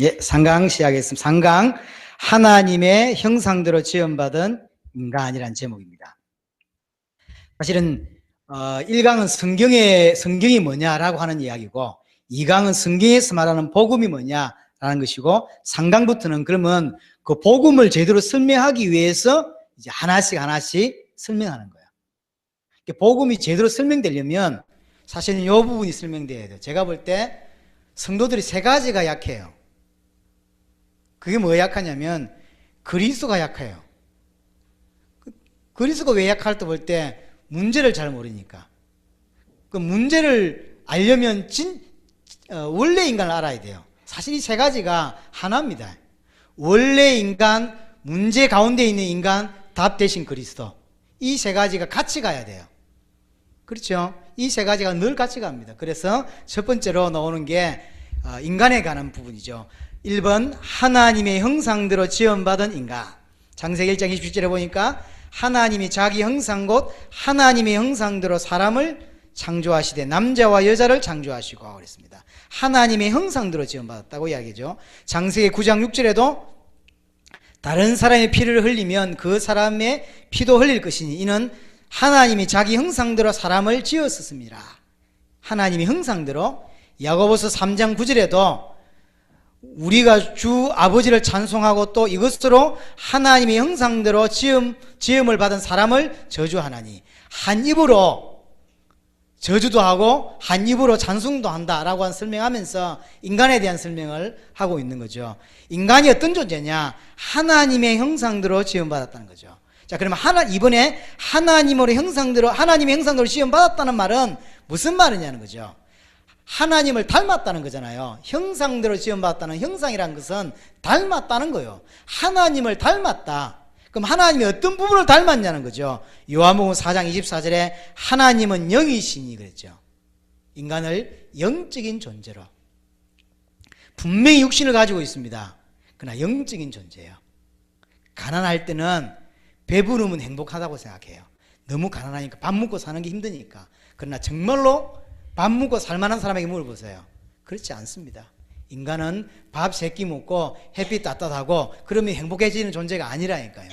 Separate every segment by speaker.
Speaker 1: 예, 3강 시작하겠습니다. 3강 하나님의 형상대로 지음받은 인간이란 제목입니다. 사실은 1강은 성경이 뭐냐라고 하는 이야기고 2강은 성경에서 말하는 복음이 뭐냐라는 것이고 3강부터는 그러면 그 복음을 제대로 설명하기 위해서 이제 하나씩 설명하는 거예요. 복음이 제대로 설명되려면 사실은 이 부분이 설명돼야 돼요. 제가 볼 때 성도들이 세 가지가 약해요. 그게 뭐 약하냐면 그리스도가 약해요. 그리스도가 왜 약할 때 볼 때 문제를 잘 모르니까. 그 문제를 알려면 원래 인간을 알아야 돼요. 사실 이 세 가지가 하나입니다. 원래 인간, 문제 가운데 있는 인간, 답 대신 그리스도. 이 세 가지가 같이 가야 돼요. 그렇죠? 이 세 가지가 늘 같이 갑니다. 그래서 첫 번째로 나오는 게 인간에 관한 부분이죠. 1번 하나님의 형상대로 지음받은 인간. 창세기 1장 27절에 보니까 하나님이 자기 형상 곧 하나님의 형상대로 사람을 창조하시되 남자와 여자를 창조하시고 그랬습니다. 하나님의 형상대로 지음받았다고 이야기죠. 창세기 9장 6절에도 다른 사람의 피를 흘리면 그 사람의 피도 흘릴 것이니 이는 하나님이 자기 형상대로 사람을 지었습니다. 하나님의 형상대로. 야고보서 3장 9절에도 우리가 주 아버지를 찬송하고 또 이것으로 하나님의 형상대로 지음을 받은 사람을 저주하나니 한 입으로 저주도 하고 한 입으로 찬송도 한다라고 설명하면서 인간에 대한 설명을 하고 있는 거죠. 인간이 어떤 존재냐? 하나님의 형상대로 지음받았다는 거죠. 자, 그러면 이번에 하나님의 형상대로 지음받았다는 말은 무슨 말이냐는 거죠. 하나님을 닮았다는 거잖아요. 형상대로 지음받았다는 형상이라는 것은 닮았다는 거예요. 하나님을 닮았다. 그럼 하나님이 어떤 부분을 닮았냐는 거죠. 요한복음 4장 24절에 하나님은 영이시니 그랬죠. 인간을 영적인 존재로. 분명히 육신을 가지고 있습니다. 그러나 영적인 존재예요. 가난할 때는 배부르면 행복하다고 생각해요. 너무 가난하니까 밥 먹고 사는 게 힘드니까. 그러나 정말로 밥 먹고 살만한 사람에게 물어보세요. 그렇지 않습니다. 인간은 밥 3끼 먹고 햇빛 따뜻하고 그러면 행복해지는 존재가 아니라니까요.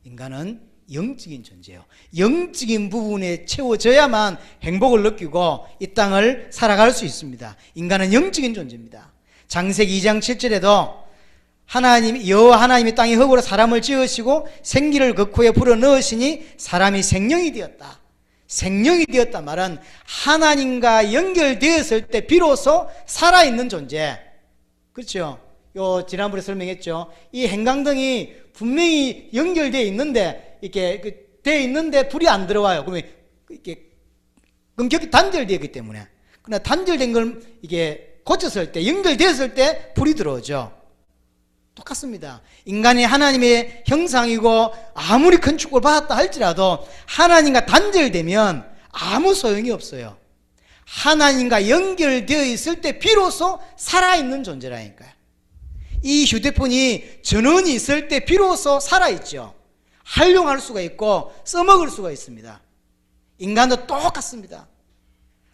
Speaker 1: 인간은 영적인 존재예요. 영적인 부분에 채워져야만 행복을 느끼고 이 땅을 살아갈 수 있습니다. 인간은 영적인 존재입니다. 창세기 2장 7절에도 여호와 하나님이 땅의 흙으로 사람을 지으시고 생기를 그 코에 불어 넣으시니 사람이 생명이 되었다. 생명이 되었다 말은 하나님과 연결되었을 때 비로소 살아있는 존재. 그렇죠? 지난번에 설명했죠. 이 행강등이 분명히 연결되어 있는데 이렇게 되어 있는데 불이 안 들어와요. 그러면 이렇게 금격이 단절되어 있기 때문에. 그러나 단절된 걸 이게 고쳤을 때, 연결되었을 때 불이 들어오죠. 똑같습니다. 인간이 하나님의 형상이고 아무리 큰 축복을 받았다 할지라도 하나님과 단절되면 아무 소용이 없어요. 하나님과 연결되어 있을 때 비로소 살아있는 존재라니까요. 이 휴대폰이 전원이 있을 때 비로소 살아있죠. 활용할 수가 있고 써먹을 수가 있습니다. 인간도 똑같습니다.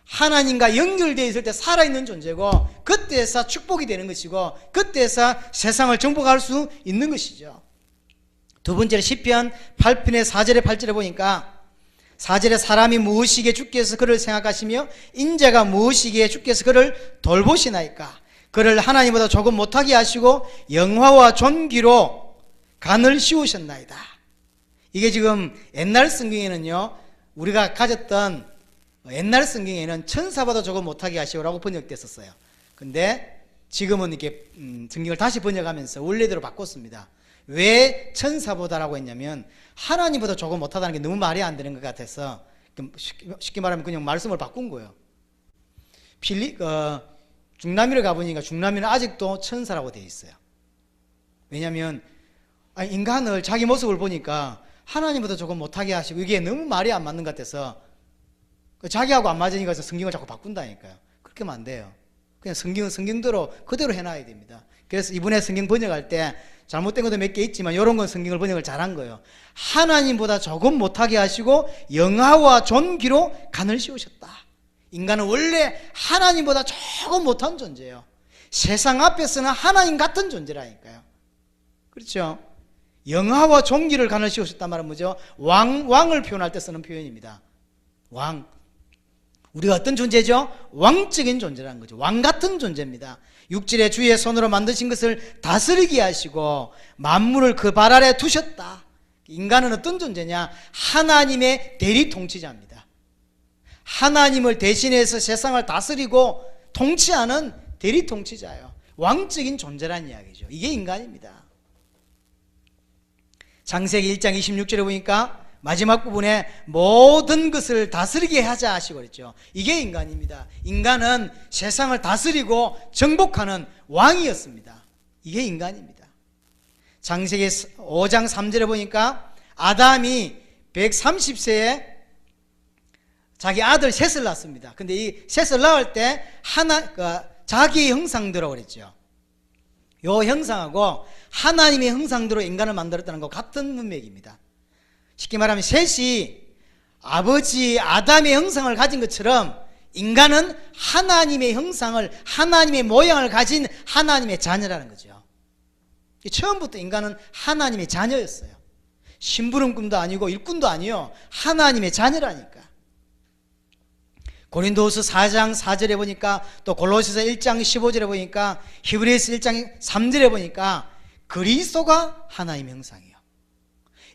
Speaker 1: 하나님과 연결되어 있을 때 살아있는 존재고 그때서 축복이 되는 것이고 그때서 세상을 정복할 수 있는 것이죠. 두 번째로 시편 8편의 4절에 8절에 보니까 4절에 사람이 무엇이기에 주께서 그를 생각하시며 인자가 무엇이기에 주께서 그를 돌보시나이까. 그를 하나님보다 조금 못하게 하시고 영화와 존귀로 간을 씌우셨나이다. 이게 지금 옛날 성경에는요, 우리가 가졌던 옛날 성경에는 천사보다 조금 못하게 하시오라고 번역됐었어요. 근데 지금은 이렇게 성경을 다시 번역하면서 원래대로 바꿨습니다. 왜 천사보다라고 했냐면 하나님보다 조금 못하다는 게 너무 말이 안 되는 것 같아서 쉽게 말하면 그냥 말씀을 바꾼 거예요. 중남미를 가보니까 중남미는 아직도 천사라고 되어 있어요. 왜냐하면 인간을 자기 모습을 보니까 하나님보다 조금 못하게 하시고 이게 너무 말이 안 맞는 것 같아서 자기하고 안 맞으니까 성경을 자꾸 바꾼다니까요. 그렇게 하면 안 돼요. 그냥 성경은 성경대로 그대로 해놔야 됩니다. 그래서 이번에 성경 번역할 때 잘못된 것도 몇 개 있지만 이런 건 성경을 번역을 잘한 거예요. 하나님보다 조금 못하게 하시고 영화와 존귀로 간을 씌우셨다. 인간은 원래 하나님보다 조금 못한 존재예요. 세상 앞에서는 하나님 같은 존재라니까요. 그렇죠? 영화와 종기를 가르치셨단 말은 뭐죠? 왕을 표현할 때 쓰는 표현입니다. 왕. 우리가 어떤 존재죠? 왕적인 존재라는 거죠. 왕 같은 존재입니다. 육질의 주의 손으로 만드신 것을 다스리게 하시고 만물을 그 발 아래 두셨다. 인간은 어떤 존재냐? 하나님의 대리 통치자입니다. 하나님을 대신해서 세상을 다스리고 통치하는 대리 통치자예요. 왕적인 존재란 이야기죠. 이게 인간입니다. 창세기 1장 26절에 보니까 마지막 부분에 모든 것을 다스리게 하자 하시고 그랬죠. 이게 인간입니다. 인간은 세상을 다스리고 정복하는 왕이었습니다. 이게 인간입니다. 창세기 5장 3절에 보니까 아담이 130세에 자기 아들 셋을 낳습니다. 근데 이 셋을 낳을 때 자기의 형상대로 그랬죠. 요 형상하고 하나님의 형상대로 인간을 만들었다는 것 같은 문맥입니다. 쉽게 말하면 셋이 아버지 아담의 형상을 가진 것처럼 인간은 하나님의 형상을, 하나님의 모양을 가진 하나님의 자녀라는 거죠. 처음부터 인간은 하나님의 자녀였어요. 심부름꾼도 아니고 일꾼도 아니요, 하나님의 자녀라니까. 고린도후서 4장 4절에 보니까, 또 골로새서 1장 15절에 보니까, 히브리서 1장 3절에 보니까 그리스도가 하나님의 형상이에요.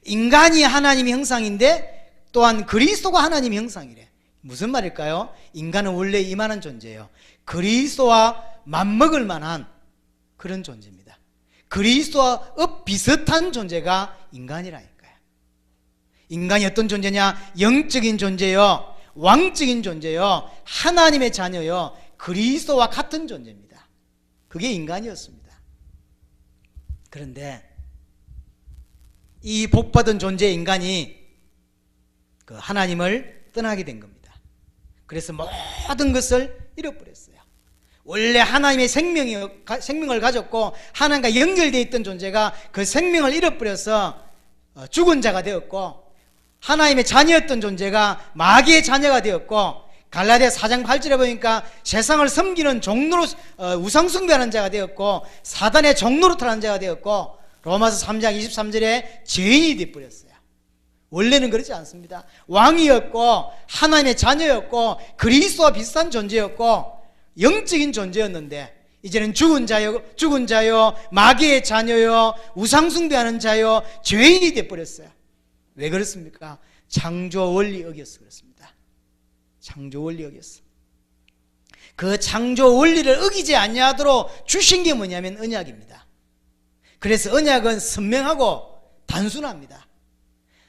Speaker 1: 인간이 하나님의 형상인데 또한 그리스도가 하나님의 형상이래. 무슨 말일까요? 인간은 원래 이만한 존재예요. 그리스도와 맞먹을 만한 그런 존재입니다. 그리스도와 비슷한 존재가 인간이라니까요. 인간이 어떤 존재냐? 영적인 존재요, 왕적인 존재요, 하나님의 자녀요, 그리스도와 같은 존재입니다. 그게 인간이었습니다. 그런데 이 복받은 존재 인간이 그 하나님을 떠나게 된 겁니다. 그래서 모든 것을 잃어버렸어요. 원래 하나님의 생명을 가졌고 하나님과 연결되어 있던 존재가 그 생명을 잃어버려서 죽은 자가 되었고, 하나님의 자녀였던 존재가 마귀의 자녀가 되었고, 갈라디아 4장 8절에 보니까 세상을 섬기는 종로로 우상 숭배하는 자가 되었고, 사단의 종로로 타는 자가 되었고, 로마서 3장 23절에 죄인이 되어버렸어요. 원래는 그렇지 않습니다. 왕이었고 하나님의 자녀였고 그리스도와 비슷한 존재였고 영적인 존재였는데, 이제는 죽은 자요, 마귀의 자녀요, 우상 숭배하는 자요, 죄인이 되어버렸어요. 왜 그렇습니까? 창조 원리 어겨서 그렇습니다. 창조 원리 어겼어. 그 창조 원리를 어기지 아니하도록 주신 게 뭐냐면 언약입니다. 그래서 언약은 선명하고 단순합니다.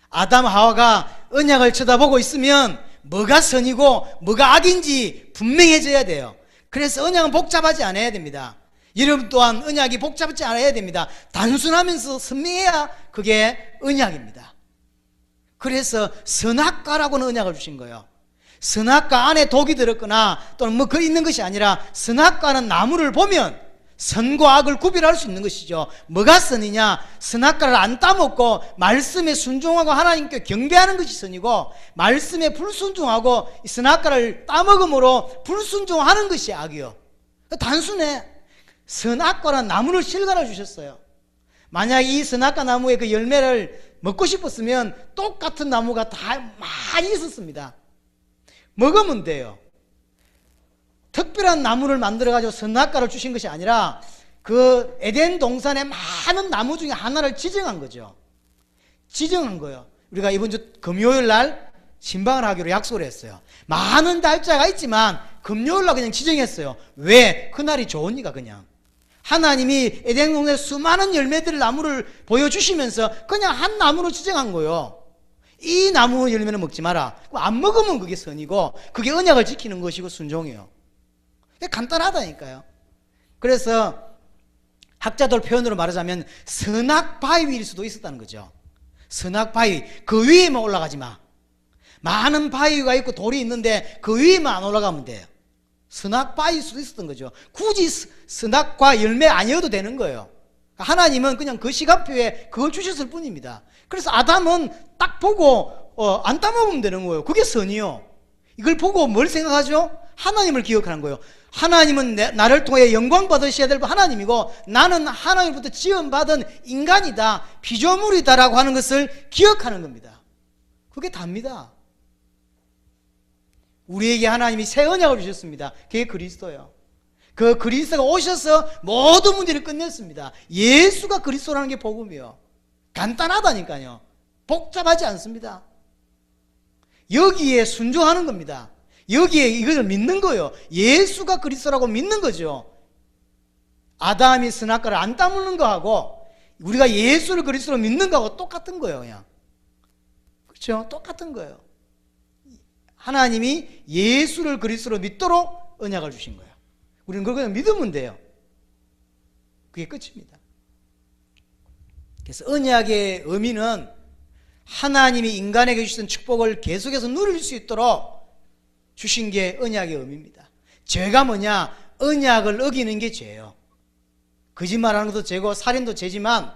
Speaker 1: 아담 하와가 언약을 쳐다보고 있으면 뭐가 선이고 뭐가 악인지 분명해져야 돼요. 그래서 언약은 복잡하지 않아야 됩니다. 여러분 또한 언약이 복잡하지 않아야 됩니다. 단순하면서 선명해야 그게 언약입니다. 그래서 선악과라고는 언약을 주신 거예요. 선악과 안에 독이 들었거나 또는 뭐 그 있는 것이 아니라, 선악과는 나무를 보면 선과 악을 구별할 수 있는 것이죠. 뭐가 선이냐? 선악과를 안 따먹고 말씀에 순종하고 하나님께 경배하는 것이 선이고, 말씀에 불순종하고 선악과를 따먹음으로 불순종하는 것이 악이요. 단순해. 선악과란 나무를 실과를 주셨어요. 만약 이 선악과 나무의 그 열매를 먹고 싶었으면 똑같은 나무가 다 많이 있었습니다. 먹으면 돼요. 특별한 나무를 만들어가지고 선악과를 주신 것이 아니라 그 에덴 동산의 많은 나무 중에 하나를 지정한 거죠. 지정한 거예요. 우리가 이번 주 금요일 날 신방을 하기로 약속을 했어요. 많은 날짜가 있지만 금요일 날 그냥 지정했어요. 왜? 그날이 좋으니까. 그냥 하나님이 에덴 동산의 수많은 열매들의 나무를 보여주시면서 그냥 한 나무로 지정한 거예요. 이 나무 열매는 먹지 마라. 안 먹으면 그게 선이고 그게 언약을 지키는 것이고 순종이에요. 간단하다니까요. 그래서 학자들 표현으로 말하자면 선악바위일 수도 있었다는 거죠. 선악바위, 그 위에만 올라가지 마. 많은 바위가 있고 돌이 있는데 그 위에만 안 올라가면 돼요. 선악바위일 수도 있었던 거죠. 굳이 선악과 열매 아니어도 되는 거예요. 하나님은 그냥 그 시간표에 그걸 주셨을 뿐입니다. 그래서 아담은 딱 보고 안 따먹으면 되는 거예요. 그게 선이요. 이걸 보고 뭘 생각하죠? 하나님을 기억하는 거예요. 하나님은 나를 통해 영광 받으셔야 될 하나님이고 나는 하나님부터 지원받은 인간이다, 피조물이다라고 하는 것을 기억하는 겁니다. 그게 답니다. 우리에게 하나님이 새 언약을 주셨습니다. 그게 그리스도예요. 그 그리스도가 오셔서 모든 문제를 끝냈습니다. 예수가 그리스도라는 게 복음이에요. 간단하다니까요. 복잡하지 않습니다. 여기에 순종하는 겁니다. 여기에 이것을 믿는 거예요. 예수가 그리스도라고 믿는 거죠. 아담이 선악과를 안 따먹는 거하고 우리가 예수를 그리스도로 믿는 거하고 똑같은 거예요. 그냥. 그렇죠? 똑같은 거예요. 하나님이 예수를 그리스도로 믿도록 언약을 주신 거예요. 우리는 그걸 그냥 믿으면 돼요. 그게 끝입니다. 그래서 언약의 의미는 하나님이 인간에게 주신 축복을 계속해서 누릴 수 있도록 주신 게 언약의 의미입니다. 죄가 뭐냐? 언약을 어기는 게 죄예요. 거짓말하는 것도 죄고 살인도 죄지만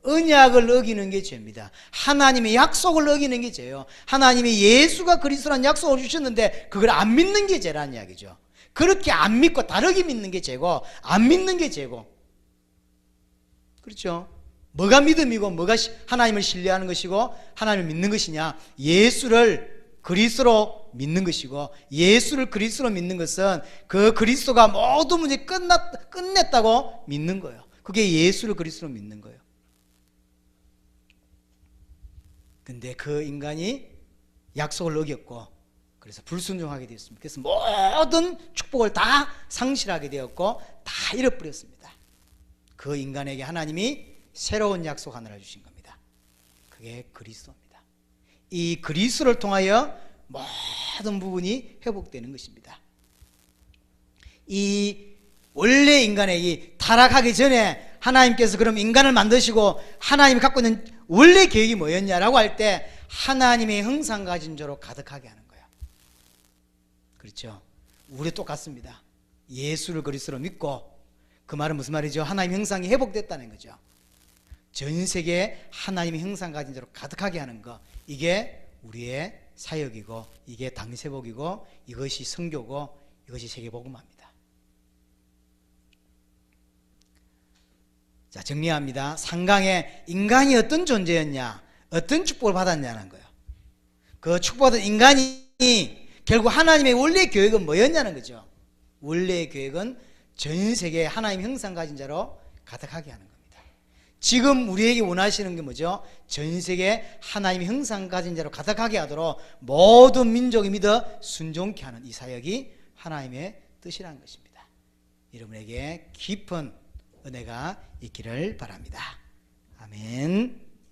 Speaker 1: 언약을 어기는 게 죄입니다. 하나님의 약속을 어기는 게 죄예요. 하나님이 예수가 그리스도라는 약속을 주셨는데 그걸 안 믿는 게 죄라는 이야기죠. 그렇게 안 믿고 다르게 믿는 게 죄고 안 믿는 게 죄고. 그렇죠? 뭐가 믿음이고 뭐가 하나님을 신뢰하는 것이고 하나님을 믿는 것이냐? 예수를 그리스도로 믿는 것이고 예수를 그리스도로 믿는 것은 그 그리스도가 모든 문제 끝냈다고 믿는 거예요. 그게 예수를 그리스도로 믿는 거예요. 근데 그 인간이 약속을 어겼고 그래서 불순종하게 되었습니다. 그래서 모든 축복을 다 상실하게 되었고 다 잃어버렸습니다. 그 인간에게 하나님이 새로운 약속 하나를 주신 겁니다. 그게 그리스도입니다. 이 그리스도를 통하여 모든 부분이 회복되는 것입니다. 이 원래 인간에게 타락하기 전에 하나님께서 그럼 인간을 만드시고 하나님이 갖고 있는 원래 계획이 뭐였냐라고 할 때 하나님의 형상 가진 자로 가득하게 하는 거예요. 그렇죠? 우리 똑같습니다. 예수를 그리스도로 믿고 그 말은 무슨 말이죠? 하나님의 형상이 회복됐다는 거죠. 전 세계에 하나님의 형상 가진 자로 가득하게 하는 거, 이게 우리의 사역이고 이게 당세복이고 이것이 선교고 이것이 세계복음화입니다. 자, 정리합니다. 3강에 인간이 어떤 존재였냐, 어떤 축복을 받았냐는 거예요. 그 축복받은 인간이 결국 하나님의 원래 계획은 뭐였냐는 거죠. 원래의 계획은 전 세계에 하나님의 형상 가진 자로 가득하게 하는 겁니다. 지금 우리에게 원하시는 게 뭐죠? 전 세계에 하나님의 형상 가진 자로 가득하게 하도록 모든 민족이 믿어 순종케 하는 이 사역이 하나님의 뜻이라는 것입니다. 여러분에게 깊은 은혜가 있기를 바랍니다.